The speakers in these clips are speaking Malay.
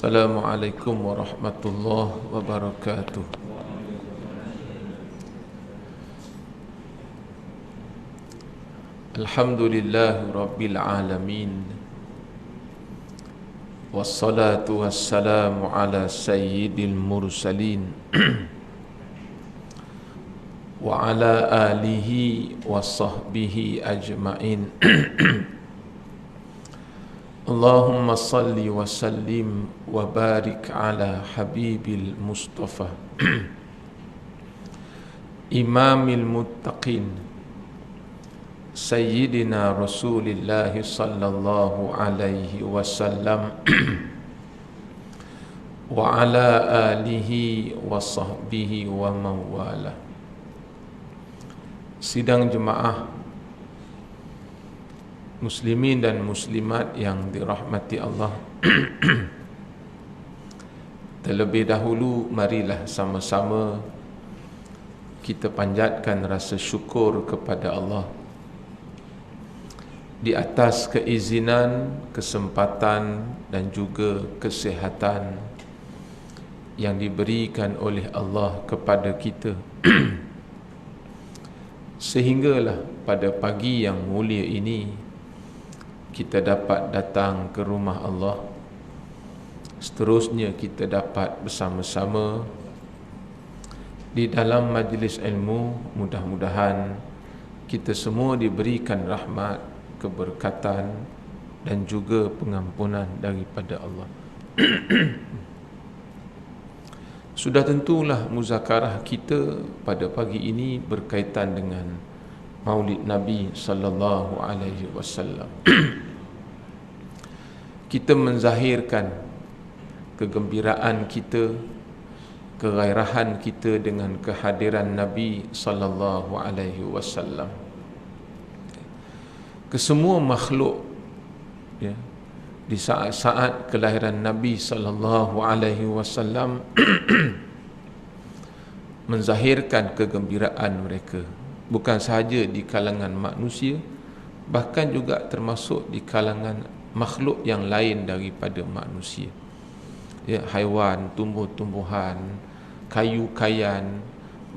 Assalamualaikum warahmatullahi wabarakatuh. Alhamdulillahi rabbil alamin. Wassalatu wassalamu ala sayyidil mursalin wa ala alihi wa sahbihi ajma'in. Allahumma salli wa sallim wa barik ala habibil mustafa imamil muttaqin sayyidina rasulillah sallallahu alaihi wasallam wa ala alihi wa sahbihi wa mawala. Sidang jemaah muslimin dan muslimat yang dirahmati Allah. Terlebih dahulu marilah sama-sama kita panjatkan rasa syukur kepada Allah di atas keizinan, kesempatan dan juga kesihatan yang diberikan oleh Allah kepada kita. Sehinggalah pada pagi yang mulia ini kita dapat datang ke rumah Allah. Seterusnya kita dapat bersama-sama di dalam majlis ilmu. Mudah-mudahan kita semua diberikan rahmat, keberkatan dan juga pengampunan daripada Allah. Sudah tentulah muzakarah kita pada pagi ini berkaitan dengan Maulid Nabi sallallahu alaihi wasallam. Kita menzahirkan kegembiraan kita, kegairahan kita dengan kehadiran Nabi sallallahu alaihi wasallam. Kesemua makhluk, ya, di saat-saat kelahiran Nabi sallallahu alaihi wasallam menzahirkan kegembiraan mereka, bukan sahaja di kalangan manusia, bahkan juga termasuk di kalangan makhluk yang lain daripada manusia, ya, haiwan, tumbuh-tumbuhan, kayu-kayan,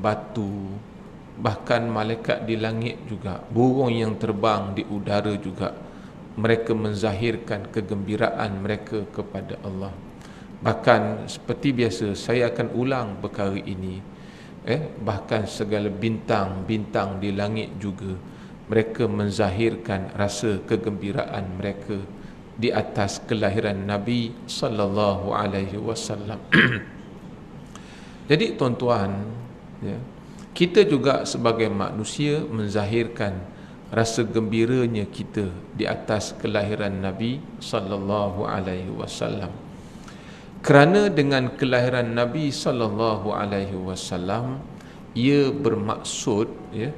batu, bahkan malaikat di langit juga, burung yang terbang di udara juga, mereka menzahirkan kegembiraan mereka kepada Allah. Bahkan seperti biasa saya akan ulang perkara ini, bahkan segala bintang-bintang di langit juga mereka menzahirkan rasa kegembiraan mereka di atas kelahiran Nabi sallallahu alaihi wasallam. Jadi tuan-tuan, ya, kita juga sebagai manusia menzahirkan rasa gembiranya kita di atas kelahiran Nabi sallallahu alaihi wasallam. Kerana dengan kelahiran Nabi sallallahu alaihi wasallam ia bermaksud, ya,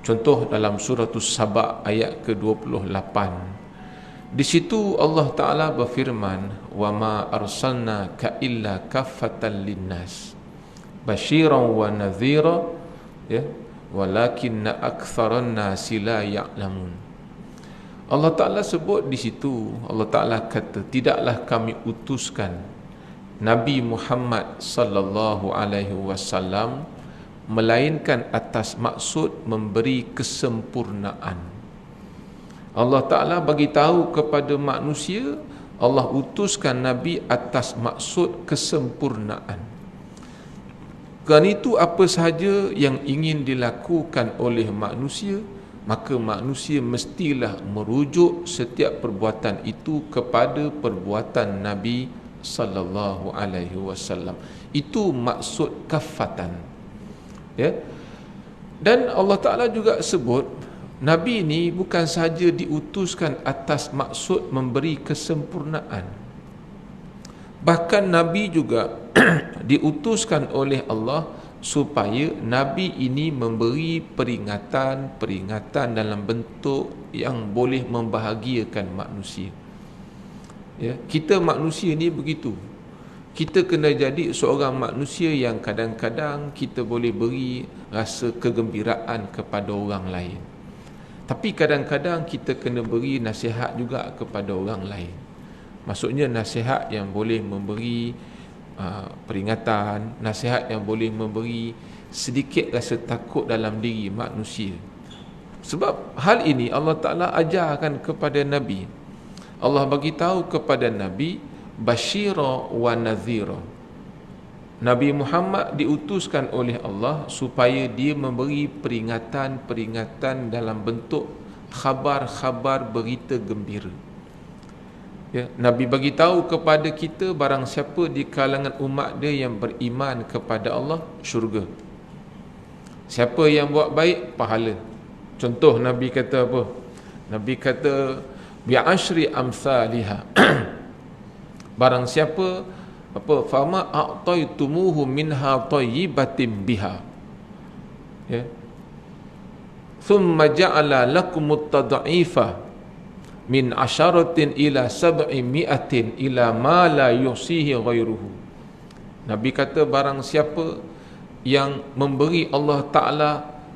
contoh dalam surah As-Saba ayat ke-28. Di situ Allah Taala berfirman, "Wa ma arsalnaka illa kaffatan linnas basyiran wa nadhira, ya, walakinna aktsaran nasi la ya'lamun." Allah Taala sebut di situ, Allah Taala kata, tidaklah kami utuskan Nabi Muhammad sallallahu alaihi wasallam melainkan atas maksud memberi kesempurnaan. Allah Ta'ala bagi tahu kepada manusia, Allah utuskan Nabi atas maksud kesempurnaan. Kerana itu apa sahaja yang ingin dilakukan oleh manusia, maka manusia mestilah merujuk setiap perbuatan itu kepada perbuatan Nabi sallallahu alaihi wasallam. Itu maksud kafatan, ya. Dan Allah Ta'ala juga sebut Nabi ini bukan sahaja diutuskan atas maksud memberi kesempurnaan, bahkan Nabi juga diutuskan oleh Allah supaya Nabi ini memberi peringatan dalam bentuk yang boleh membahagiakan manusia. Ya, kita manusia ni begitu. Kita kena jadi seorang manusia yang kadang-kadang kita boleh beri rasa kegembiraan kepada orang lain. Tapi kadang-kadang kita kena beri nasihat juga kepada orang lain. Maksudnya nasihat yang boleh memberi peringatan, nasihat yang boleh memberi sedikit rasa takut dalam diri manusia. Sebab hal ini Allah Ta'ala ajarkan kepada Nabi. Allah bagi tahu kepada Nabi, basyira wa nadhira. Nabi Muhammad diutuskan oleh Allah supaya dia memberi peringatan-peringatan dalam bentuk khabar-khabar berita gembira. Ya, Nabi bagi tahu kepada kita, barang siapa di kalangan umat dia yang beriman kepada Allah, syurga. Siapa yang buat baik, pahala. Contoh Nabi kata apa? Nabi kata bi'ashri amsalihha. Barang siapa fama a'taitumuhu minha thayyibatin biha, ya, thumma ja'ala lakumut tad'ifa min asyaratin ila sab'i mi'atin ila ma la yusihi ghairuhu. Nabi kata barang siapa yang memberi Allah Ta'ala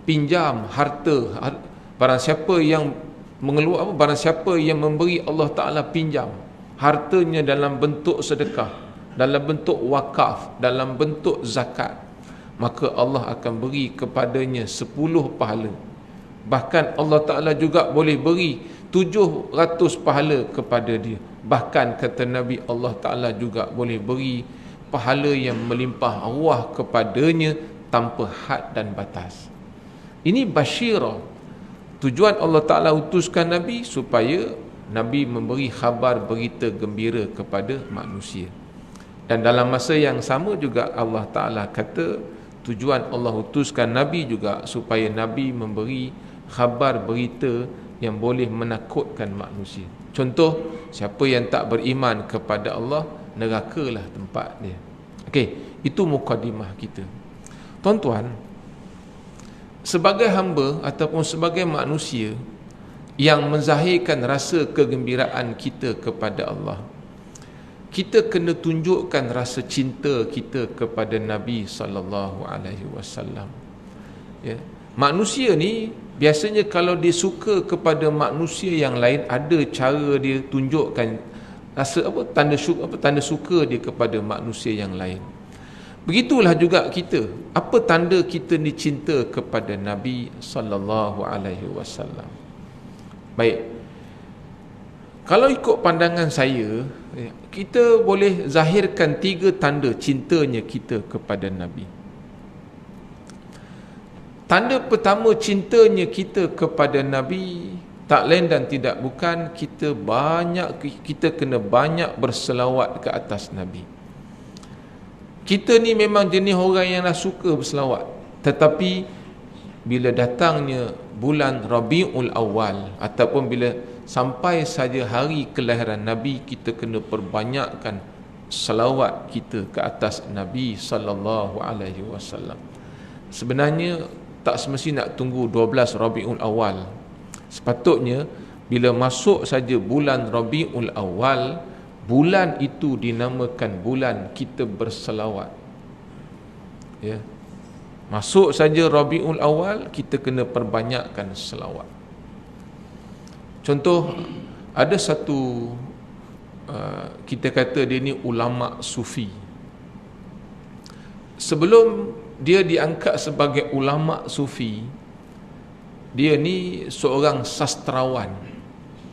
pinjam harta, barang siapa yang barang siapa yang memberi Allah Ta'ala pinjam hartanya dalam bentuk sedekah, dalam bentuk wakaf, dalam bentuk zakat, maka Allah akan beri kepadanya 10 pahala. Bahkan Allah Ta'ala juga boleh beri 700 pahala kepada dia. Bahkan kata Nabi, Allah Ta'ala juga boleh beri pahala yang melimpah ruah kepadanya tanpa had dan batas. Ini basyirah. Tujuan Allah Ta'ala utuskan Nabi supaya Nabi memberi khabar berita gembira kepada manusia. Dan dalam masa yang sama juga Allah Ta'ala kata tujuan Allah utuskan Nabi juga supaya Nabi memberi khabar berita yang boleh menakutkan manusia. Contoh, siapa yang tak beriman kepada Allah, nerakalah tempat dia. Okey, itu mukadimah kita. Tuan-tuan, sebagai hamba ataupun sebagai manusia yang menzahirkan rasa kegembiraan kita kepada Allah, kita kena tunjukkan rasa cinta kita kepada Nabi sallallahu alaihi wasallam. Ya. Manusia ni biasanya kalau dia suka kepada manusia yang lain, ada cara dia tunjukkan rasa tanda suka dia kepada manusia yang lain. Begitulah juga kita. Apa tanda kita ni cinta kepada Nabi sallallahu alaihi wasallam? Baik. Kalau ikut pandangan saya, kita boleh zahirkan 3 tanda cintanya kita kepada Nabi. Tanda pertama cintanya kita kepada Nabi tak lain dan tidak bukan kita kena banyak berselawat ke atas Nabi. Kita ni memang jenis orang yang dah suka berselawat, tetapi bila datangnya bulan Rabiul Awal ataupun bila sampai saja hari kelahiran Nabi, kita kena perbanyakkan selawat kita ke atas Nabi sallallahu alaihi wasallam. Sebenarnya tak semestinya nak tunggu 12 Rabiul Awal. Sepatutnya bila masuk saja bulan Rabiul Awal, bulan itu dinamakan bulan kita berselawat. Ya. Masuk saja Rabiul Awal, kita kena perbanyakkan selawat. Contoh, ada satu kita kata dia ni ulama sufi. Sebelum dia diangkat sebagai ulama sufi, dia ni seorang sastrawan.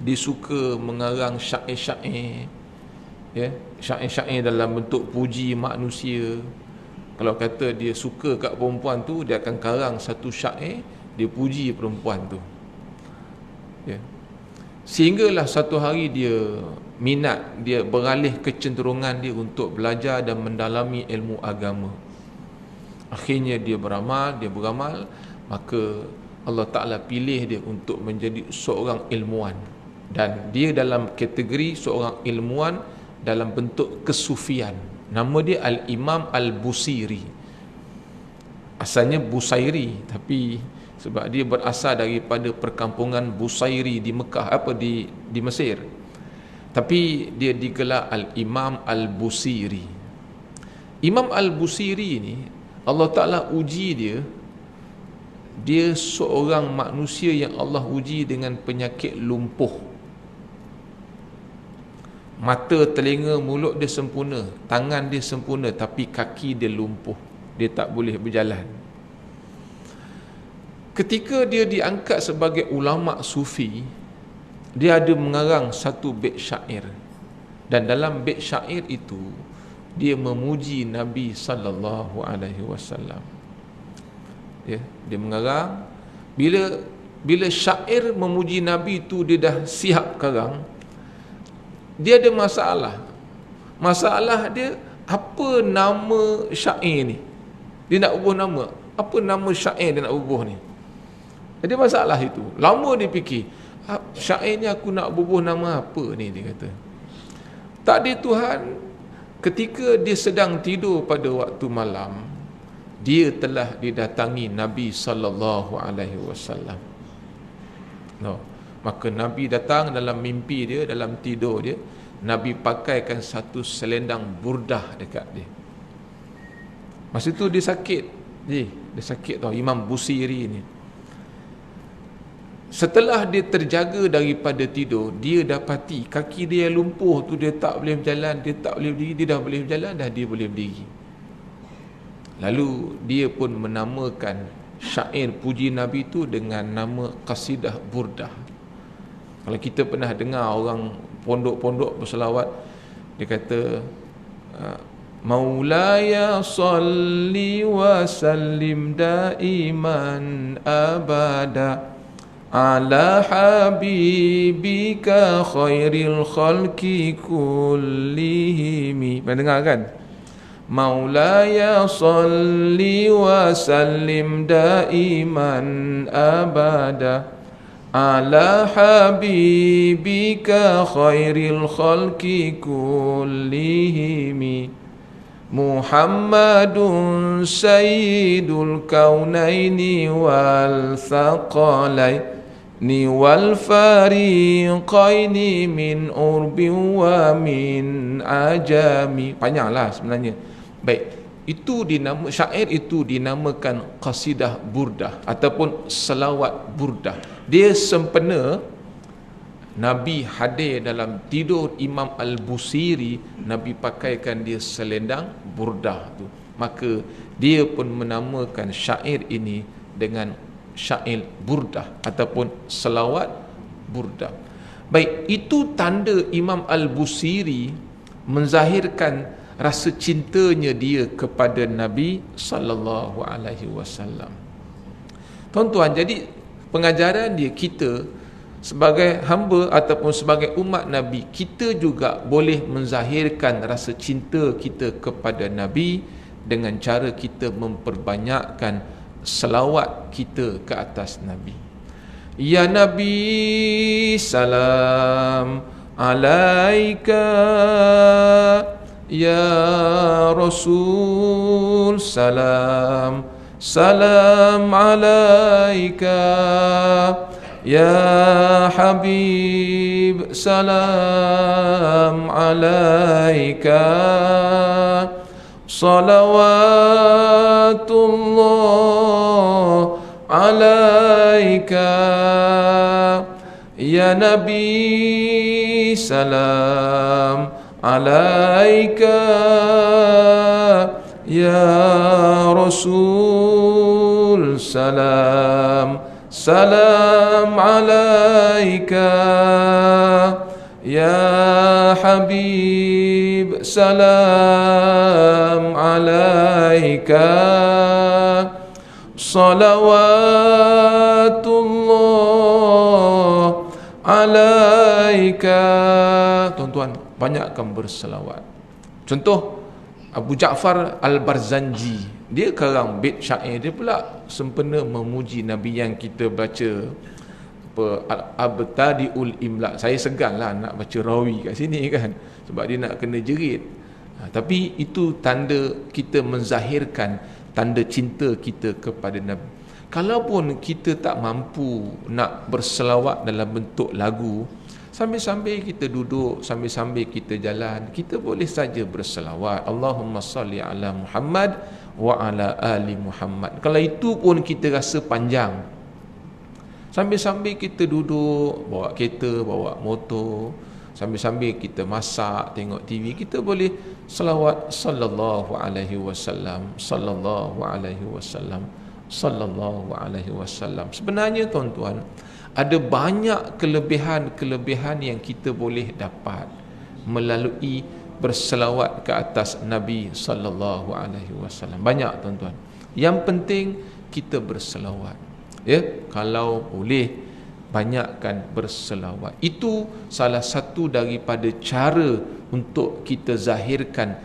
Dia suka mengarang syair-syair, ya, syair-syair dalam bentuk puji manusia. Kalau kata dia suka kat perempuan tu, dia akan karang satu syair, dia puji perempuan tu, ya. Sehinggalah satu hari dia minat, dia beralih kecenderungan dia untuk belajar dan mendalami ilmu agama. Akhirnya dia beramal, maka Allah Ta'ala pilih dia untuk menjadi seorang ilmuwan. Dan dia dalam kategori seorang ilmuwan dalam bentuk kesufian. Nama dia Al-Imam Al-Busiri. Asalnya Busairi, tapi sebab dia berasal daripada perkampungan Busairi di Mekah, di Mesir. Tapi dia digelar Al-Imam Al-Busiri. Imam Al-Busiri ni Allah Ta'ala uji dia seorang manusia yang Allah uji dengan penyakit lumpuh. Mata, telinga, mulut dia sempurna, tangan dia sempurna, tapi kaki dia lumpuh, dia tak boleh berjalan. Ketika dia diangkat sebagai ulama sufi, dia ada mengarang satu bait syair, dan dalam bait syair itu dia memuji Nabi sallallahu alaihi wasallam. Dia mengarang, bila syair memuji Nabi itu dia dah siap karang, dia ada masalah dia, apa nama syair ni, dia nak ubah nama, apa nama syair dia nak ubah ni. Ada masalah itu. Lama dia fikir, syair ni aku nak bubuh nama apa ni, dia kata. Takdir Tuhan, ketika dia sedang tidur pada waktu malam, dia telah didatangi Nabi sallallahu alaihi wasallam. Maka Nabi datang dalam mimpi dia, dalam tidur dia. Nabi pakaikan satu selendang burdah dekat dia. Masa tu dia sakit. Dia sakit tau, Imam Busiri ni. Setelah dia terjaga daripada tidur, dia dapati kaki dia yang lumpuh tu, dia tak boleh berjalan, dia tak boleh berdiri. Dia dah boleh berjalan, dah dia boleh berdiri. Lalu dia pun menamakan syair puji Nabi tu dengan nama Qasidah Burdah. Kalau kita pernah dengar orang pondok-pondok berselawat, dia kata, Maulaya salli wa sallim daiman abada ala habibika khairil khalqi kullihimi. Pernah dengar kan? Maulaya salli wa sallim daiman abada ala habibika khairil khalqi kullihimi Muhammadun sayyidul kaunaini wal thaqalaini wal fariqaini min urbi wa min ajami. Panjanglah sebenarnya. Baik, itu syair itu dinamakan Qasidah Burdah ataupun Selawat Burdah. Dia sempena Nabi hadir dalam tidur Imam Al-Busiri, Nabi pakaikan dia selendang burdah tu. Maka dia pun menamakan syair ini dengan syair burdah ataupun selawat burdah. Baik, itu tanda Imam Al-Busiri menzahirkan rasa cintanya dia kepada Nabi sallallahu alaihi wasallam. Tuan-tuan, jadi pengajaran dia, kita sebagai hamba ataupun sebagai umat Nabi, kita juga boleh menzahirkan rasa cinta kita kepada Nabi dengan cara kita memperbanyakkan selawat kita ke atas Nabi. Ya Nabi salam alaika, ya Rasul salam salam alaika, ya Habib salam alaika, salawatullah alaika, ya Nabi salam alaika, ya Rasul salam salam alaika, ya Habib salam alaika, salawatullah alaika. Tuan-tuan, banyakkan berselawat. Contoh, Abu Ja'far Al-Barzanji, dia karang bait syair dia pula sempena memuji Nabi yang kita baca Abtadiul Imla. Saya seganlah nak baca rawi kat sini kan, sebab dia nak kena jerit. Tapi itu tanda kita menzahirkan tanda cinta kita kepada Nabi. Kalaupun kita tak mampu nak berselawat dalam bentuk lagu, sambil-sambil kita duduk, sambil-sambil kita jalan, kita boleh saja berselawat. Allahumma salli ala Muhammad wa ala ali Muhammad. Kalau itu pun kita rasa panjang, sambil-sambil kita duduk, bawa kereta, bawa motor, Sambil-sambil kita masak, tengok TV, kita boleh selawat sallallahu alaihi wasallam, sallallahu alaihi wasallam, sallallahu alaihi wasallam. Sebenarnya tuan-tuan, ada banyak kelebihan-kelebihan yang kita boleh dapat melalui berselawat ke atas Nabi sallallahu alaihi wasallam. Banyak tuan-tuan. Yang penting kita berselawat. Ya, kalau boleh banyakkan berselawat. Itu salah satu daripada cara untuk kita zahirkan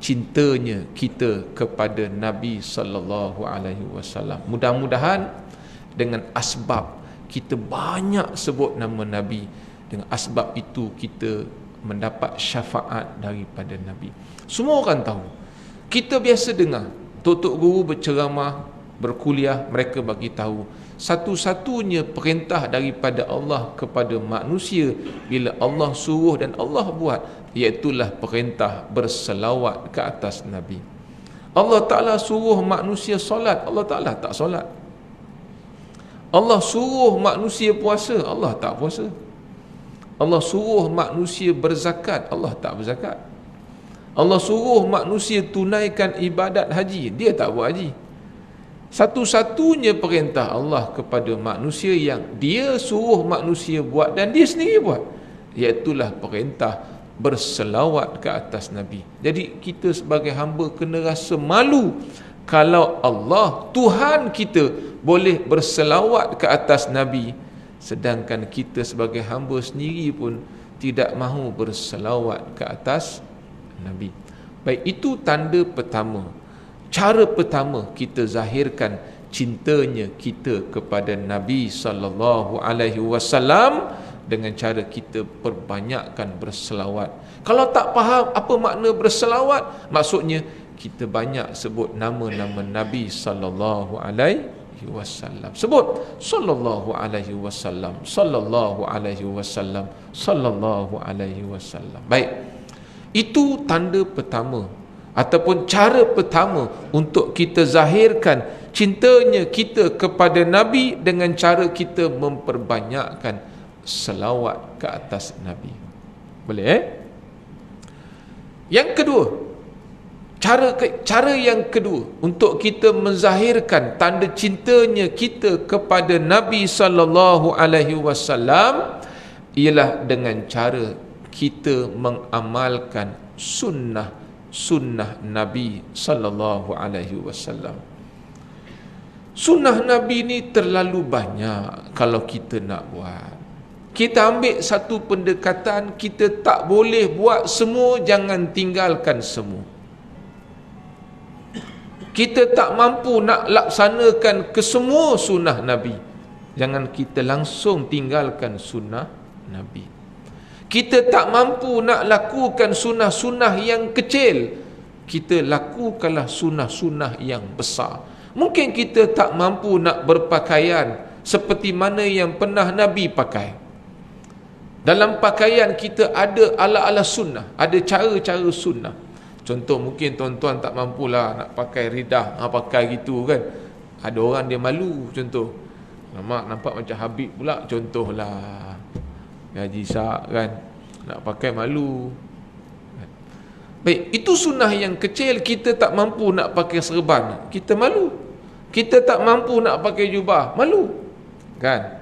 cintanya kita kepada Nabi sallallahu alaihi wasallam. Mudah-mudahan dengan asbab kita banyak sebut nama Nabi, dengan asbab itu kita mendapat syafaat daripada Nabi. Semua orang tahu. Kita biasa dengar tok-tok guru berceramah, berkuliah, mereka bagi tahu satu-satunya perintah daripada Allah kepada manusia bila Allah suruh dan Allah buat, iaitulah perintah berselawat ke atas Nabi. Allah Ta'ala suruh manusia solat, Allah Ta'ala tak solat. Allah suruh manusia puasa, Allah tak puasa. Allah suruh manusia berzakat, Allah tak berzakat. Allah suruh manusia tunaikan ibadat haji, dia tak buat haji. Satu-satunya perintah Allah kepada manusia yang dia suruh manusia buat dan dia sendiri buat, iaitulah perintah berselawat ke atas Nabi. Jadi kita sebagai hamba kena rasa malu kalau Allah, Tuhan kita, boleh berselawat ke atas Nabi, sedangkan kita sebagai hamba sendiri pun tidak mahu berselawat ke atas Nabi. Baik, itu tanda pertama. Cara pertama kita zahirkan cintanya kita kepada Nabi sallallahu alaihi wasallam dengan cara kita perbanyakkan berselawat. Kalau tak faham apa makna berselawat, maksudnya kita banyak sebut nama-nama Nabi sallallahu alaihi wasallam. Sebut sallallahu alaihi wasallam, sallallahu alaihi wasallam, sallallahu alaihi wasallam. Baik. Itu tanda pertama ataupun cara pertama untuk kita zahirkan cintanya kita kepada Nabi dengan cara kita memperbanyakkan selawat ke atas Nabi. Boleh Yang kedua, cara yang kedua untuk kita menzahirkan tanda cintanya kita kepada Nabi sallallahu alaihi wasallam ialah dengan cara kita mengamalkan sunnah Nabi sallallahu alaihi wasallam. Sunnah Nabi ni terlalu banyak kalau kita nak buat. Kita ambil satu pendekatan, kita tak boleh buat semua, jangan tinggalkan semua. Kita tak mampu nak laksanakan kesemua sunnah Nabi, jangan kita langsung tinggalkan sunnah Nabi. Kita tak mampu nak lakukan sunnah-sunnah yang kecil, kita lakukanlah sunnah-sunnah yang besar. Mungkin kita tak mampu nak berpakaian seperti mana yang pernah Nabi pakai. Dalam pakaian kita ada ala-ala sunnah, ada cara-cara sunnah. Contoh, mungkin tuan-tuan tak mampulah nak pakai ridah, pakai gitu kan. Ada orang dia malu, contoh. Nampak macam Habib pula, contohlah. Haji Sak kan, nak pakai malu. Baik, itu sunnah yang kecil. Kita tak mampu nak pakai serban, kita malu. Kita tak mampu nak pakai jubah, malu kan.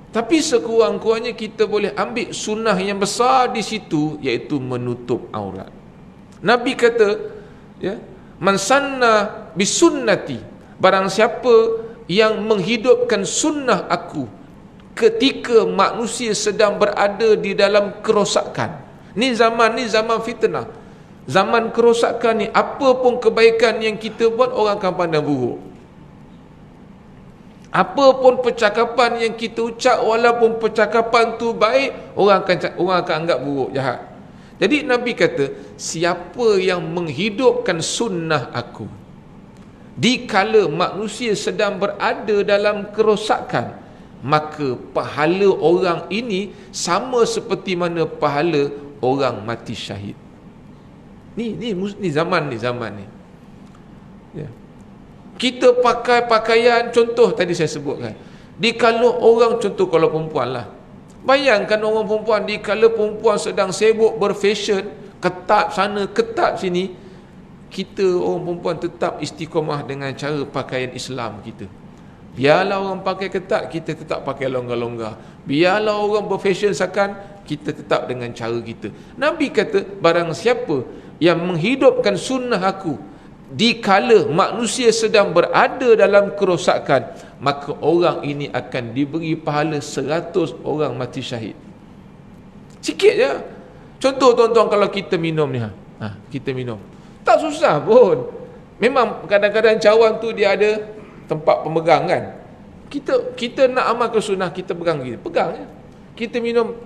Tapi sekurang-kurangnya kita boleh ambil sunnah yang besar di situ, iaitu menutup aurat. Nabi kata, ya, man sanna bisunnati, barang siapa yang menghidupkan sunnah aku ketika manusia sedang berada di dalam kerosakan. Ni zaman fitnah, zaman kerosakan ni. Apa pun kebaikan yang kita buat, orang akan pandang buruk. Apa pun percakapan yang kita ucap, walaupun percakapan tu baik, orang akan anggap buruk, jahat. Jadi Nabi kata, siapa yang menghidupkan sunnah aku dikala manusia sedang berada dalam kerosakan, maka pahala orang ini sama seperti mana pahala orang mati syahid. Ni zaman ni. Ya. Kita pakai pakaian, contoh tadi saya sebutkan. Dikala orang, contoh kalau perempuan lah, Bayangkan orang perempuan, di kala perempuan sedang sibuk berfashion, ketat sana, ketat sini, kita orang perempuan tetap istiqamah dengan cara pakaian Islam kita. Biarlah orang pakai ketat, kita tetap pakai longgar-longgar. Biarlah orang berfashion sakan, kita tetap dengan cara kita. Nabi kata, barang siapa yang menghidupkan sunnah aku di kala manusia sedang berada dalam kerosakan, maka orang ini akan diberi pahala 100 orang mati syahid. Sikit je. Contoh tuan-tuan, kalau kita minum ni, kita minum, tak susah pun. Memang kadang-kadang cawan tu dia ada tempat pemegang kan. Kita nak amalkan sunnah, kita pegang je. Kita minum,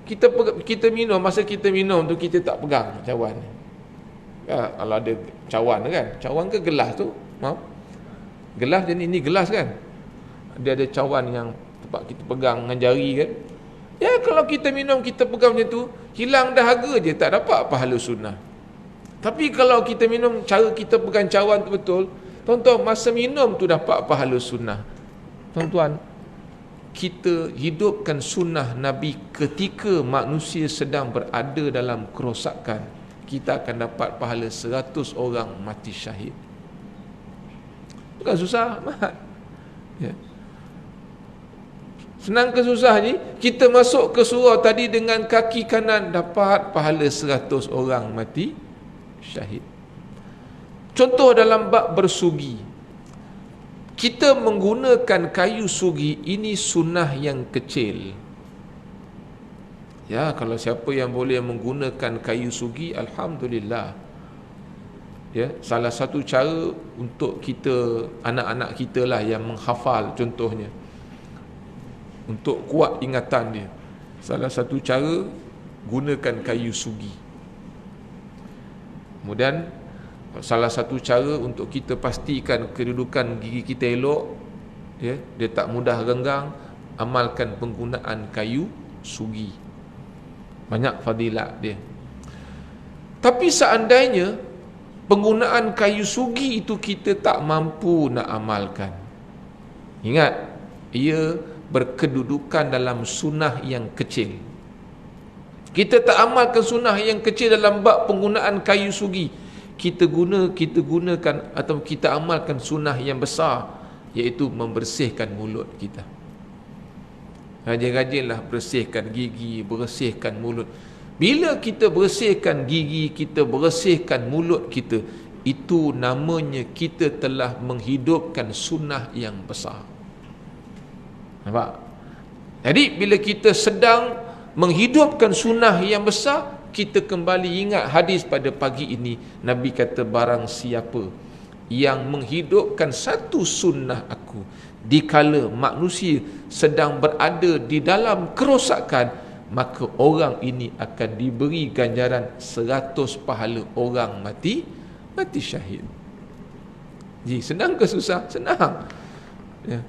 kita minum, masa kita minum tu kita tak pegang cawan. Kalau ada cawan kan, cawan ke gelas tu, gelas dan ini gelas kan, dia ada cawan yang tempat kita pegang dengan jari kan. Ya, kalau kita minum, kita pegang macam tu, hilang dahaga je, tak dapat pahala sunnah. Tapi kalau kita minum, cara kita pegang cawan tu betul, tuan-tuan, masa minum tu dapat pahala sunnah. Tuan-tuan, kita hidupkan sunnah Nabi ketika manusia sedang berada dalam kerosakan, kita akan dapat pahala 100 orang mati syahid. Bukan susah amat. Ya. Senang ke susah ni? Kita masuk ke surau tadi dengan kaki kanan, dapat pahala 100 orang mati syahid. Contoh dalam bab bersugi, kita menggunakan kayu sugi, ini sunnah yang kecil. Ya, kalau siapa yang boleh menggunakan kayu sugi, alhamdulillah. Ya, salah satu cara untuk kita, anak-anak kita lah yang menghafal contohnya, untuk kuat ingatan dia, salah satu cara gunakan kayu sugi. Kemudian salah satu cara untuk kita pastikan kedudukan gigi kita elok, ya, dia tak mudah renggang, amalkan penggunaan kayu sugi. Banyak fadilat dia. Tapi seandainya penggunaan kayu sugi itu kita tak mampu nak amalkan, ingat, ia berkedudukan dalam sunnah yang kecil. Kita tak amalkan sunnah yang kecil dalam bab penggunaan kayu sugi, kita gunakan atau kita amalkan sunnah yang besar, iaitu membersihkan mulut kita. Rajin-rajinlah bersihkan gigi, bersihkan mulut. Bila kita bersihkan gigi kita, bersihkan mulut kita, itu namanya kita telah menghidupkan sunnah yang besar. Nampak? Jadi bila kita sedang menghidupkan sunnah yang besar, kita kembali ingat hadis pada pagi ini. Nabi kata, barang siapa yang menghidupkan satu sunnah aku di kala manusia sedang berada di dalam kerosakan, maka orang ini akan diberi ganjaran 100 pahala orang mati syahid. Jadi senang ke susah? Senang. Ya.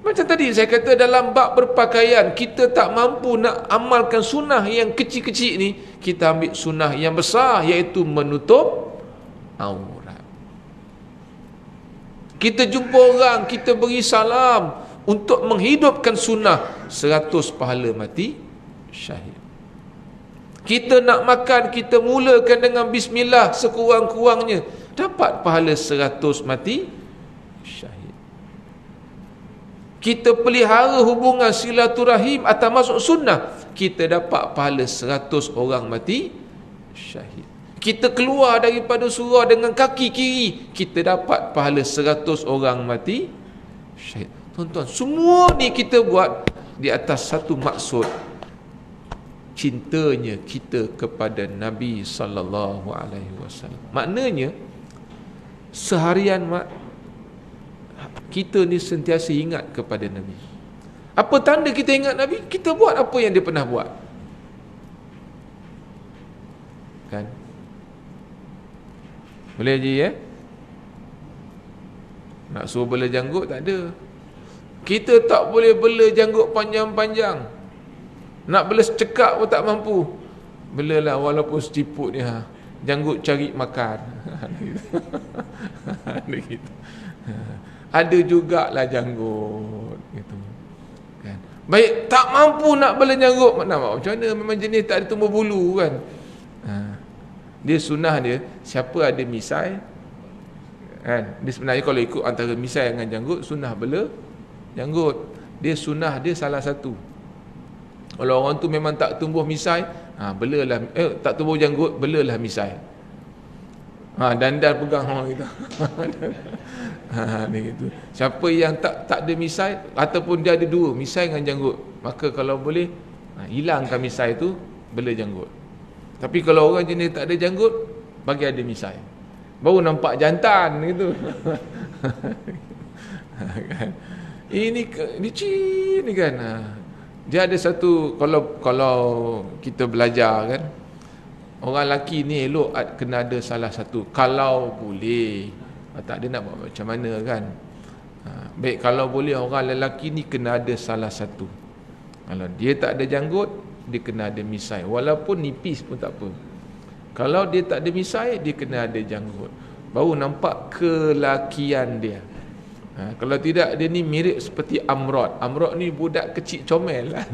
Macam tadi saya kata, dalam bab berpakaian, kita tak mampu nak amalkan sunnah yang kecil-kecil ni, kita ambil sunnah yang besar, iaitu menutup aurat. Kita jumpa orang, kita beri salam untuk menghidupkan sunnah, 100 pahala mati syahid. Kita nak makan, kita mulakan dengan bismillah sekurang-kurangnya, dapat pahala 100 mati syahid. Kita pelihara hubungan silaturahim atau masuk sunnah, kita dapat pahala 100 orang mati syahid. Kita keluar daripada surau dengan kaki kiri, kita dapat pahala 100 orang mati syahid. Tuan-tuan, semua ni kita buat di atas satu maksud, cintanya kita kepada Nabi sallallahu alaihi wasallam. Maknanya seharian kita ni sentiasa ingat kepada Nabi. Apa tanda kita ingat Nabi? Kita buat apa yang dia pernah buat, kan? Boleh je ya? Nak suruh bela janggut tak ada. Kita tak boleh bela janggut panjang-panjang. Nak bela secekak pun tak mampu. Belalah walaupun seciput ni, janggut cari makan. Ada gitu. Ada jugalah janggut gitu. Kan? Baik, tak mampu nak bela janggut, macam mana, memang jenis tak ada tumbuh bulu kan. Dia sunnah dia, siapa ada misai kan, dia sebenarnya kalau ikut antara misai dengan janggut, sunnah bela janggut. Dia sunnah dia salah satu. Kalau orang tu memang tak tumbuh misai, belalah, tak tumbuh janggut, belalah misai. Dandan pegang orang kita. Ni gitu. Siapa yang tak ada misai ataupun dia ada dua, misai dengan janggut, maka kalau boleh hilangkan misai tu, bela janggut. Tapi kalau orang jenis tak ada janggut, bagi ada misai, baru nampak jantan gitu. Ini licin ni kan. Dia ada satu, kalau kita belajar kan, orang lelaki ni elok kena ada salah satu, kalau boleh. Tak ada nak buat macam mana kan. Baik, kalau boleh orang lelaki ni kena ada salah satu. Kalau dia tak ada janggut, dia kena ada misai, walaupun nipis pun tak apa. Kalau dia tak ada misai, dia kena ada janggut, baru nampak kelakian dia. Kalau tidak, dia ni mirip seperti Amrod. Amrod ni budak kecil comel lah.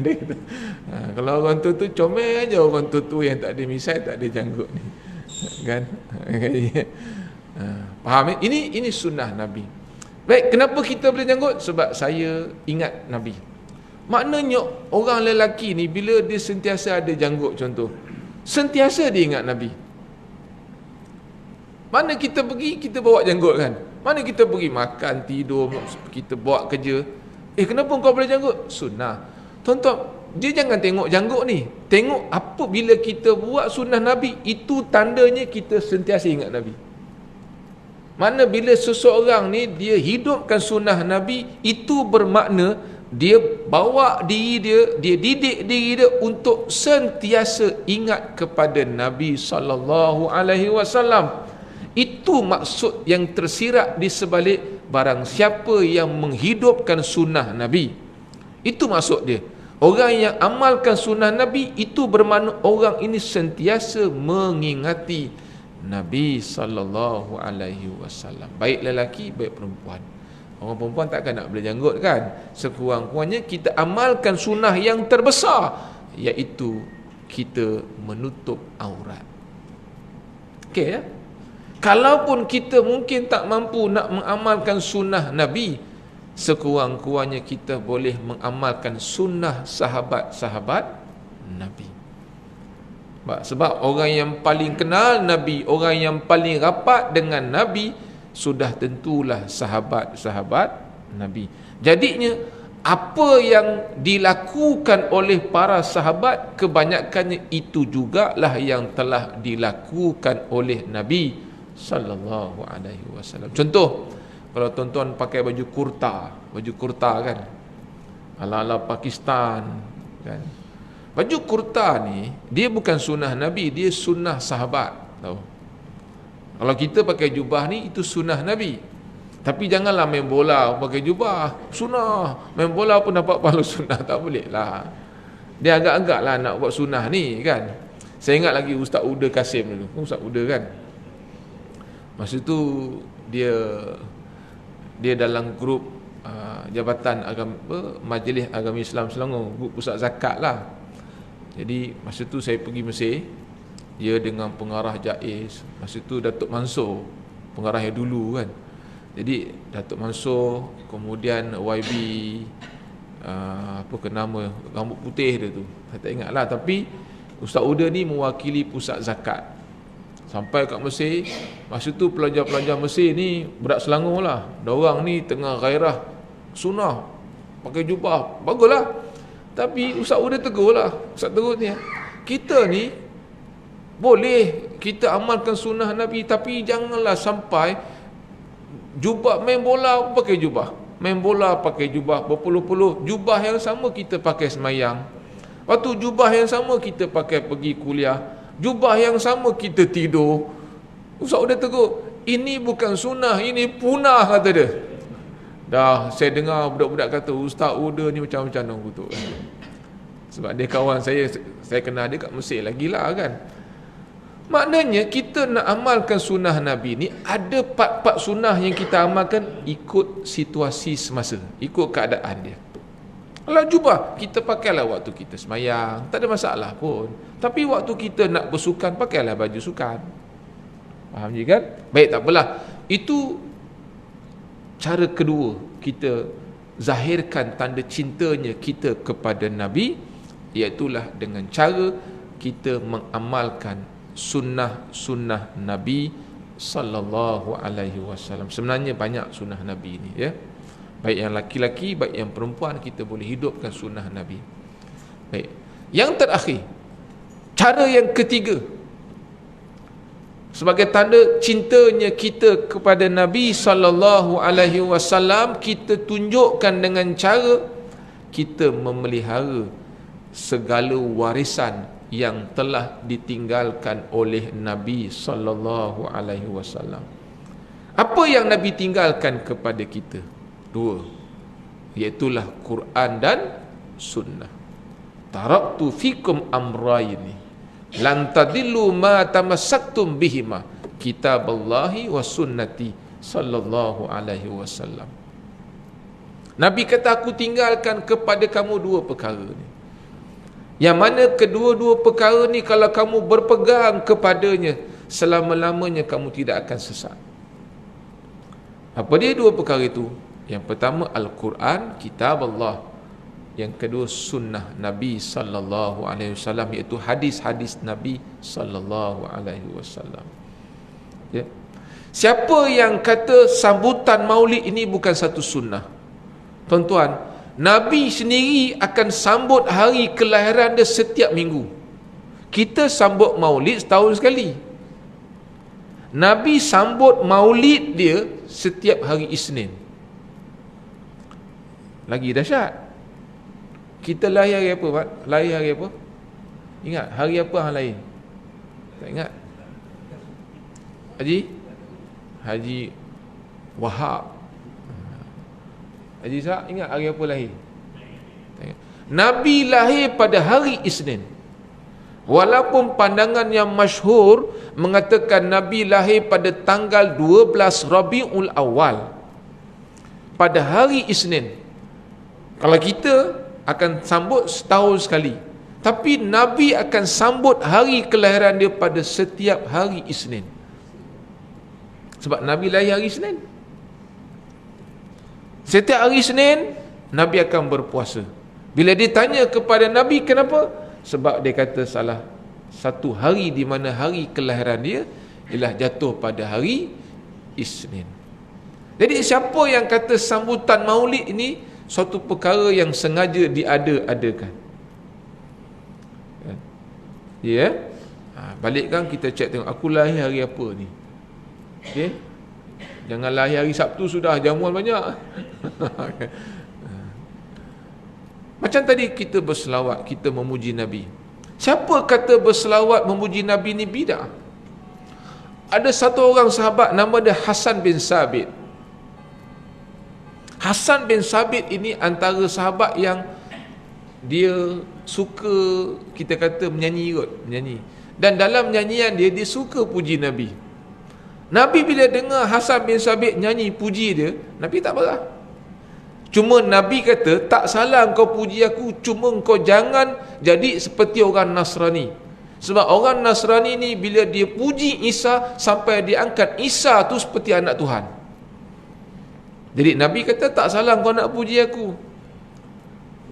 Kalau orang tu comel aja, orang tu yang tak ada misai, tak ada janggut ni kan. Faham? Ini sunnah Nabi. Baik, kenapa kita boleh janggut? Sebab saya ingat Nabi. Maknanya orang lelaki ni bila dia sentiasa ada janggut, contoh, sentiasa dia ingat Nabi. Mana kita pergi, kita bawa janggut kan. Mana kita pergi makan, tidur, kita bawa kerja, kenapa kau boleh janggut? Sunnah. Tuan-tuan, dia jangan tengok janggut ni, tengok apa bila kita buat sunnah Nabi, itu tandanya kita sentiasa ingat Nabi. Mana bila seseorang ni dia hidupkan sunnah Nabi, itu bermakna dia bawa diri dia, dia didik diri dia untuk sentiasa ingat kepada Nabi sallallahu alaihi wasallam. Itu maksud yang tersirat di sebalik barang siapa yang menghidupkan sunnah Nabi. Itu maksud dia. Orang yang amalkan sunnah Nabi, itu bermakna orang ini sentiasa mengingati Nabi sallallahu alaihi wasallam. Baik lelaki, baik perempuan. Orang perempuan takkan nak boleh janggut kan. Sekurang-kurangnya kita amalkan sunnah yang terbesar, iaitu kita menutup aurat. Okey ya? Kalaupun kita mungkin tak mampu nak mengamalkan sunnah Nabi, sekurang-kurangnya kita boleh mengamalkan sunnah sahabat-sahabat Nabi. Sebab orang yang paling kenal Nabi, orang yang paling rapat dengan Nabi, sudah tentulah sahabat-sahabat Nabi. Jadinya apa yang dilakukan oleh para sahabat, kebanyakannya itu jugalah yang telah dilakukan oleh Nabi sallallahu alaihi wasallam. Contoh, kalau tuan-tuan pakai baju kurta kan, ala-ala Pakistan kan. Baju kurta ni dia bukan sunnah Nabi, dia sunnah sahabat, tahu. Kalau kita pakai jubah ni, itu sunnah Nabi. Tapi janganlah main bola pakai jubah, sunnah. Main bola pun dapat pahala sunnah, tak boleh lah. Dia agak-agak lah nak buat sunnah ni kan. Saya ingat lagi Ustaz Uda Kasim dulu, Ustaz Uda kan, masa tu dia dalam grup Jabatan Agama, Majlis Agama Islam Selangor, grup pusat zakat lah. Jadi masa tu saya pergi Mesir, dia dengan pengarah JAIS, masa tu Datuk Mansur, pengarah yang dulu kan. Jadi Datuk Mansur, kemudian YB, apa ke nama, rambut putih dia tu, saya tak ingat lah. Tapi Ustaz Uda ni mewakili pusat zakat. Sampai kat Mesir, masa tu pelajar-pelajar Mesir ni budak Selangor lah, diorang ni tengah gairah sunnah, pakai jubah, baguslah. Tapi Ustaz Uda tegur lah, Ustaz tegur ni, kita ni boleh kita amalkan sunnah Nabi, tapi janganlah sampai jubah, main bola pakai jubah, main bola pakai jubah, berpuluh-puluh jubah yang sama kita pakai semayang, waktu jubah yang sama kita pakai pergi kuliah, jubah yang sama kita tidur. Ustaz Uda tegur, ini bukan sunnah, ini punah, kata dia. Dah saya dengar budak-budak kata Ustaz Uda ni macam-macam orang kutuk. Sebab dia kawan saya kenal dia kat Mesir lagi lah kan. Maknanya kita nak amalkan sunnah Nabi ni, ada part-part sunnah yang kita amalkan ikut situasi semasa, ikut keadaan dia. Kalau jubah, kita pakailah waktu kita semayang, tak ada masalah pun. Tapi waktu kita nak bersukan, pakailah baju sukan. Faham je kan? Baik, tak apalah. Itu cara kedua kita zahirkan tanda cintanya kita kepada Nabi, iaitulah dengan cara kita mengamalkan sunnah-sunnah Nabi sallallahu alaihi wasallam. Sebenarnya banyak sunnah Nabi ni, ya. Baik yang laki-laki, baik yang perempuan, kita boleh hidupkan sunnah Nabi. Baik. Yang terakhir, cara yang ketiga, sebagai tanda cintanya kita kepada Nabi sallallahu alaihi wasallam, kita tunjukkan dengan cara kita memelihara segala warisan yang telah ditinggalkan oleh Nabi sallallahu alaihi wasallam. Apa yang Nabi tinggalkan kepada kita? Dua, iaitulah Quran dan sunnah. Taraktu fikum amrayni lan tadillu ma tamassaktum bihima, kitaballahi wa sunnati sallallahu alaihi wasallam. Nabi kata, aku tinggalkan kepada kamu dua perkara ni, yang mana kedua-dua perkara ni kalau kamu berpegang kepadanya, selama-lamanya kamu tidak akan sesat. Apa dia dua perkara itu? Yang pertama Al-Quran, kitab Allah. Yang kedua sunnah Nabi sallallahu alaihi wasallam, iaitu hadis-hadis Nabi sallallahu alaihi wasallam. Ya. Siapa yang kata sambutan Maulid ini bukan satu sunnah? Tuan-tuan, Nabi sendiri akan sambut hari kelahiran dia setiap minggu. Kita sambut Maulid setahun sekali. Nabi sambut Maulid dia setiap hari Isnin. Lagi dahsyat. Kita lahir hari apa, Pak? Lahir hari apa? Ingat, hari apa hang lahir? Tak ingat? Haji Wahab. Haji Ishaq, ingat hari apa lahir? Tak ingat. Nabi lahir pada hari Isnin. Walaupun pandangan yang masyhur mengatakan Nabi lahir pada tanggal 12 Rabiul Awal, pada hari Isnin. Kalau kita akan sambut setahun sekali, tapi Nabi akan sambut hari kelahiran dia pada setiap hari Isnin. Sebab Nabi lahir hari Isnin. Setiap hari Isnin Nabi akan berpuasa. Bila ditanya kepada Nabi kenapa? Sebab dia kata salah satu hari di mana hari kelahiran dia ialah jatuh pada hari Isnin. Jadi siapa yang kata sambutan Maulid ini suatu perkara yang sengaja diada-adakan? Ya, balikkan kita cek tengok, aku lahir hari apa ni? Okey, jangan lahir hari Sabtu sudah jamuan banyak. Macam tadi kita berselawat, kita memuji Nabi. Siapa kata berselawat memuji Nabi ni bidah? Ada satu orang sahabat nama dia Hasan bin Sabit. Hasan bin Sabit ini antara sahabat yang dia suka, kita kata menyanyi kot, menyanyi. Dan dalam nyanyian dia, dia suka puji Nabi. Nabi bila dengar Hasan bin Sabit nyanyi puji dia, Nabi tak marah. Cuma Nabi kata, tak salah kau puji aku, cuma kau jangan jadi seperti orang Nasrani. Sebab orang Nasrani ni bila dia puji Isa, sampai dia angkat Isa tu seperti anak Tuhan. Jadi Nabi kata, tak salah kau nak puji aku.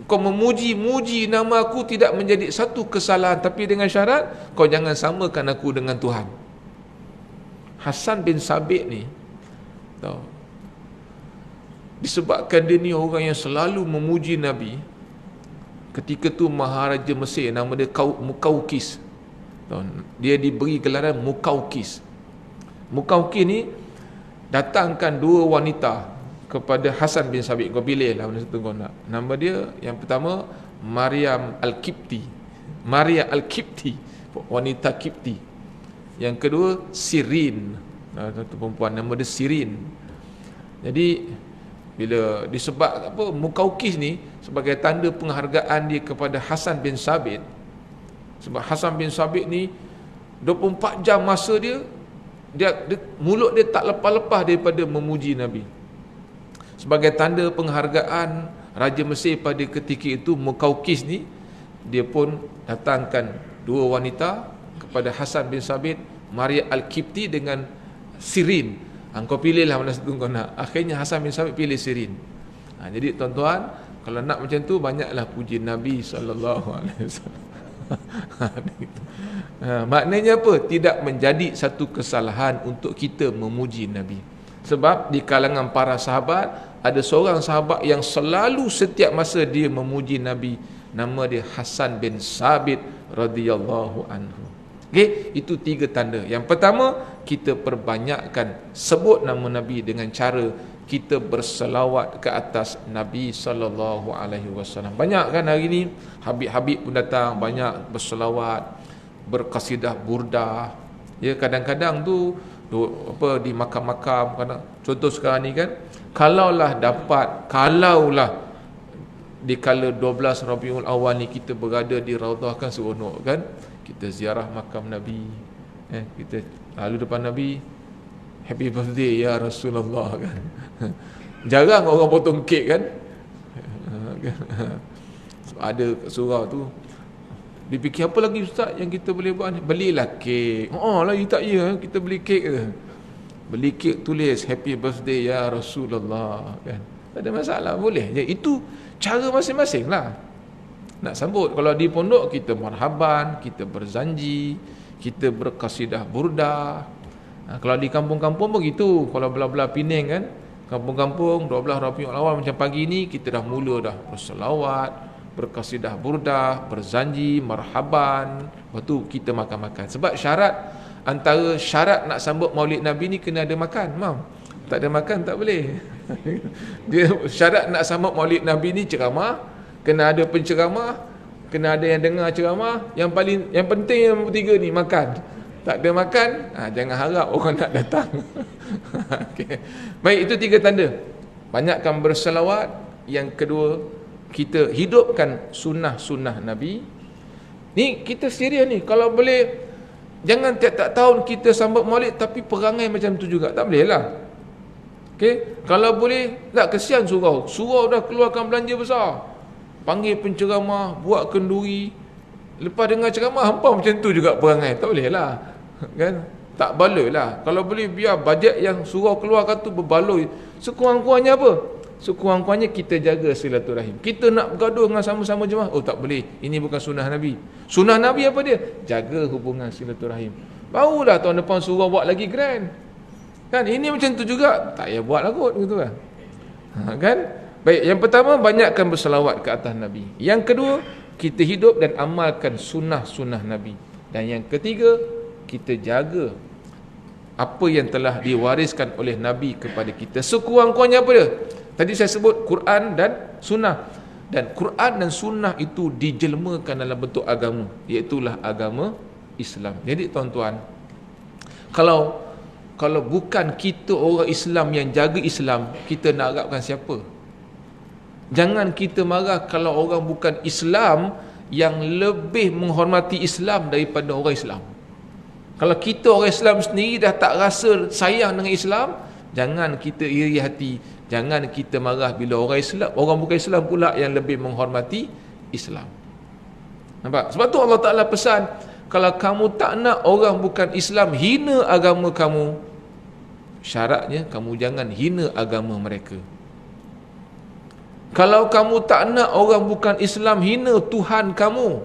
Kau memuji-muji nama aku tidak menjadi satu kesalahan, tapi dengan syarat kau jangan samakan aku dengan Tuhan. Hasan bin Sabit ni tahu, disebabkan dia ni orang yang selalu memuji Nabi. Ketika tu Maharaja Mesir nama dia Mukaukis, dia diberi gelaran Mukaukis. Mukaukis ni datangkan dua wanita kepada Hasan bin Sabit. Kau pilih lah mana satu kau nak. Nama dia yang pertama Maryam Al-Kipti, Maria Al-Kipti, wanita Kipti. Yang kedua Sirin, satu perempuan nama dia Sirin. Jadi bila disebab apa, Mukaukis ni sebagai tanda penghargaan dia kepada Hasan bin Sabit. Sebab Hasan bin Sabit ni 24 jam masa dia mulut dia tak lepas-lepas daripada memuji Nabi. Sebagai tanda penghargaan, Raja Mesir pada ketika itu, Mukaukis ni, dia pun datangkan dua wanita kepada Hasan bin Sabit, Maria Al-Kipti dengan Sirin. Kau pilihlah mana satu kau nak. Akhirnya Hasan bin Sabit pilih Sirin. Jadi tuan-tuan, kalau nak macam tu, banyaklah puji Nabi SAW. Maknanya apa? Tidak menjadi satu kesalahan untuk kita memuji Nabi. Sebab di kalangan para sahabat, ada seorang sahabat yang selalu setiap masa dia memuji Nabi. Nama dia Hasan bin Sabit radhiyallahu anhu. Okey, itu 3 tanda. Yang pertama, kita perbanyakkan sebut nama Nabi dengan cara kita berselawat ke atas Nabi sallallahu alaihi wasallam. Banyak kan hari ni habib-habib pun datang banyak berselawat, berqasidah burdah. Ya, kadang-kadang tu di makam-makam, kadang contoh sekarang ni kan, kalaulah di kala 12 Rabiul Awal ni kita berada di Raudhah kan seronok kan, kita ziarah makam Nabi, kita lalu depan Nabi, happy birthday ya Rasulullah kan. Jarang orang potong kek kan. Ada surau tu, dipikir apa lagi ustaz yang kita boleh buat ni? Belilah kek. Lagi tak ya, kita beli kek ke? Beli kek, tulis happy birthday ya Rasulullah kan. Tak ada masalah, boleh je. Itu cara masing-masing lah nak sambut. Kalau di pondok kita marhaban, kita berzanji, kita berqasidah burdah. Kalau di kampung-kampung begitu. Kalau belah-belah Penang kan, kampung-kampung 12 Rabiul Awal macam pagi ni, kita dah mula dah berselawat, berqasidah burdah, berzanji, marhaban. Lepas tu kita makan-makan. Sebab antara syarat nak sambut Maulid Nabi ni kena ada makan. Tak ada makan tak boleh. Dia syarat nak sambut Maulid Nabi ni ceramah, kena ada penceramah, kena ada yang dengar ceramah. Yang penting yang ketiga ni makan. Tak ada makan, jangan harap orang nak datang. Okay. Baik, itu 3 tanda. Banyakkan berselawat. Yang kedua, kita hidupkan sunnah-sunnah Nabi. Ni kita serius ni. Kalau boleh, jangan tiap-tiap tahun kita sambut Maulid tapi perangai macam tu juga. Tak boleh lah. Okay? Kalau boleh, tak, kesian surau. Surau dah keluarkan belanja besar, panggil penceramah, buat kenduri. Lepas dengar ceramah, hampa macam tu juga perangai. Tak boleh lah kan? Tak baloi lah. Kalau boleh, biar bajet yang surau keluarkan tu berbaloi. Sekurang-kurangnya apa? Sekurang-kurangnya kita jaga silaturahim. Kita nak bergaduh dengan sama-sama jemaah, tak boleh. Ini bukan sunnah Nabi. Sunnah Nabi apa dia? Jaga hubungan silaturahim. Barulah tahun depan surau buat lagi grand kan. Ini macam tu juga, tak payah buat lah kot gitu kan. Kan? Baik, yang pertama, banyakkan berselawat ke atas Nabi. Yang kedua, kita hidup dan amalkan sunnah-sunnah Nabi. Dan yang ketiga, kita jaga apa yang telah diwariskan oleh Nabi kepada kita. Sekurang-kurangnya apa dia? Tadi saya sebut Quran dan sunnah. Dan Quran dan sunnah itu dijelmakan dalam bentuk agama, iaitulah agama Islam. Jadi tuan-tuan, kalau bukan kita orang Islam yang jaga Islam, kita nak harapkan siapa? Jangan kita marah kalau orang bukan Islam yang lebih menghormati Islam daripada orang Islam. Kalau kita orang Islam sendiri dah tak rasa sayang dengan Islam, jangan kita iri hati, jangan kita marah bila orang bukan Islam pula yang lebih menghormati Islam. Nampak? Sebab tu Allah Ta'ala pesan, kalau kamu tak nak orang bukan Islam hina agama kamu, syaratnya kamu jangan hina agama mereka. Kalau kamu tak nak orang bukan Islam hina Tuhan kamu,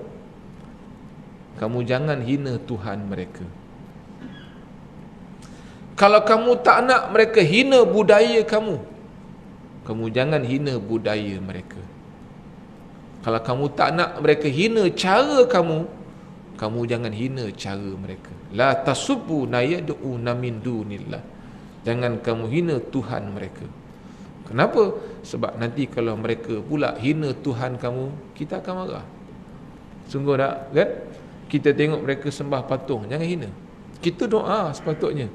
kamu jangan hina Tuhan mereka. Kalau kamu tak nak mereka hina budaya kamu, kamu jangan hina budaya mereka. Kalau kamu tak nak mereka hina cara kamu, kamu jangan hina cara mereka. La tasubbu nayad'una min dunillah. Jangan kamu hina Tuhan mereka. Kenapa? Sebab nanti kalau mereka pula hina Tuhan kamu, kita akan marah. Sungguh tak kan? Kita tengok mereka sembah patung, jangan hina. Kita doa sepatutnya,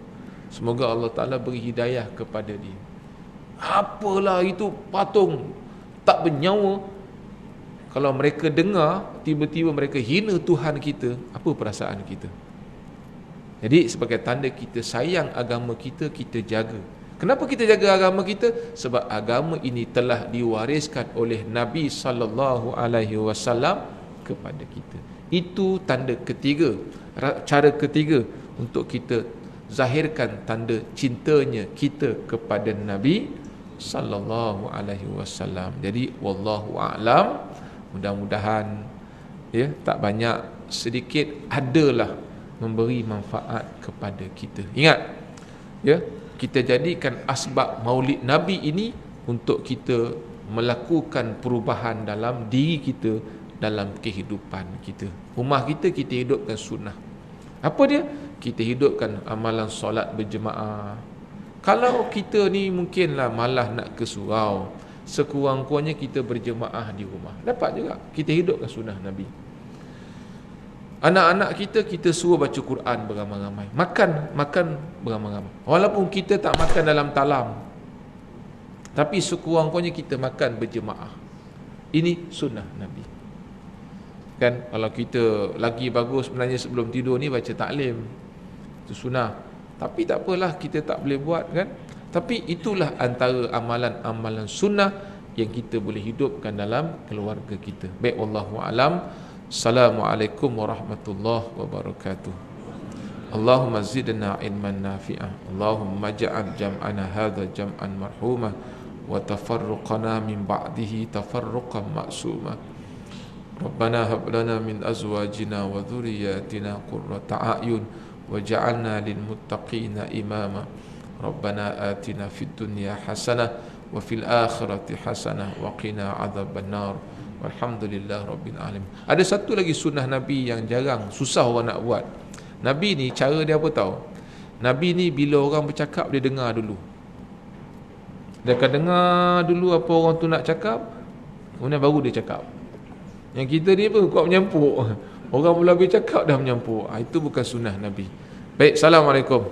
semoga Allah Ta'ala beri hidayah kepada dia. Apalah itu patung tak bernyawa. Kalau mereka dengar, tiba-tiba mereka hina Tuhan kita, apa perasaan kita? Jadi sebagai tanda kita sayang agama kita, kita jaga. Kenapa kita jaga agama kita? Sebab agama ini telah diwariskan oleh Nabi sallallahu alaihi wasallam kepada kita. Itu tanda ketiga, cara ketiga untuk kita zahirkan tanda cintanya kita kepada Nabi sallallahu alaihi wasallam. Jadi wallahu a'lam, mudah-mudahan ya tak banyak sedikit adalah memberi manfaat kepada kita. Ingat ya, kita jadikan asbab Maulid Nabi ini untuk kita melakukan perubahan dalam diri kita, dalam kehidupan kita. Rumah kita hidupkan sunnah. Apa dia? Kita hidupkan amalan solat berjemaah. Kalau kita ni mungkinlah malah nak ke surau, sekurang-kurangnya kita berjemaah di rumah. Dapat juga kita hidupkan sunnah Nabi. Anak-anak kita suruh baca Quran beramai-ramai. Makan beramai-ramai. Walaupun kita tak makan dalam talam, tapi sekurang-kurangnya kita makan berjemaah. Ini sunnah Nabi. Kan kalau kita lagi bagus sebenarnya sebelum tidur ni baca taklim. Itu sunnah. Tapi tak apalah kita tak boleh buat kan. Tapi itulah antara amalan-amalan sunnah yang kita boleh hidupkan dalam keluarga kita. Baik, wallahu a'lam. Assalamualaikum warahmatullahi wabarakatuh. Allahumma zidna ilman nafi'ah. Allahumma ja'al jam'ana hadha jam'an marhumah wa tafarruqana min ba'dihi tafarruqan ma'sumah. Rabbana hab lana min azwajina wa dhurriyyatina qurrata a'yun waj'alna lil muttaqina imama. Rabbana atina fid dunya hasanah wa fil akhirati hasanah wa qina adzaban nar. Alhamdulillah Rabbil Alamin. Ada satu lagi sunnah Nabi yang jarang, susah orang nak buat. Nabi ni cara dia apa tahu? Nabi ni bila orang bercakap dia dengar dulu. Dia akan dengar dulu apa orang tu nak cakap, kemudian baru dia cakap. Yang kita ni pun kuat menyampuk. Orang mula bercakap dah menyampuk. Itu bukan sunnah Nabi. Baik, Assalamualaikum.